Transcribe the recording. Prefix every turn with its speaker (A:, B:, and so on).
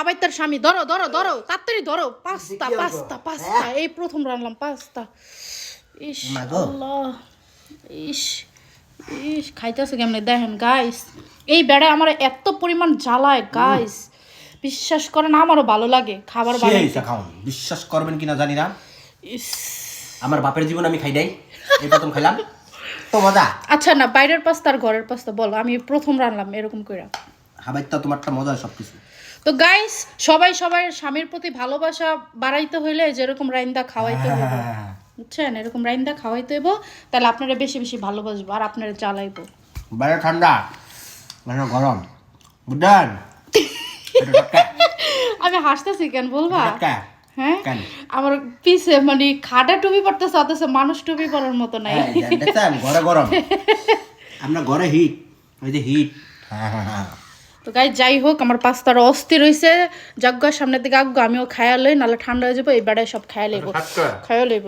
A: হাবাইতার স্বামী ধরো ধরো ধরো তাড়াতাড়ি ধরো পাস্তা পাস্তা পাস্তা এই প্রথম রান্নাম পাস্তা ইস আল্লাহ ইস ইস খাইতেছে কেমনে দেখেন গাইস এই বেড়া আমার এত পরিমাণ জ্বালায় গাইস বিশ্বাস করেন আমারও ভালো লাগে খাবার বানাইতে
B: খাওন বিশ্বাস করবেন কিনা জানি না
A: ইস
B: আমার বাপের জীবন আমি খাই নাই এই প্রথম খাইলাম তো মজা
A: আচ্ছা না বাইরের পাস্তা আর ঘরের পাস্তা বলো আমি প্রথম রান্নাম এরকম করে
B: হাবাইতা তোমারটা মজা সবকিছু
A: তো গাইস সবাই সবার স্বামীর প্রতি ভালোবাসা বাড়াইতে হইলে যেরকম রাইন্দা খাওয়াইতে হইব বুঝছেন এরকম রাইন্দা খাওয়াইতে হইব তাহলে আপনারা বেশি বেশি ভালোবাসবো আর আপনারা জ্বালাইবো
B: বাইরে ঠান্ডা মানে গরম বুঝলেন
A: আমি হাসতেছি কেন বলবা হ্যাঁ আমার পিছে মানে খাটা টুপি পড়তেছে অথচ মানুষ টুপি পরার মতো নাই
B: দেখছেন ঘরে গরম আমরা ঘরে হিট ওই যে হিট
A: তো গাই যাই হোক আমার পাস্তার অস্থির হইছে যজ্ঞ সামনের দিকে আগ্য আমিও খায়া লই নাহলে ঠান্ডা হয়ে যাবো এই বেড়ায় সব খায়া লইব খায়া লইব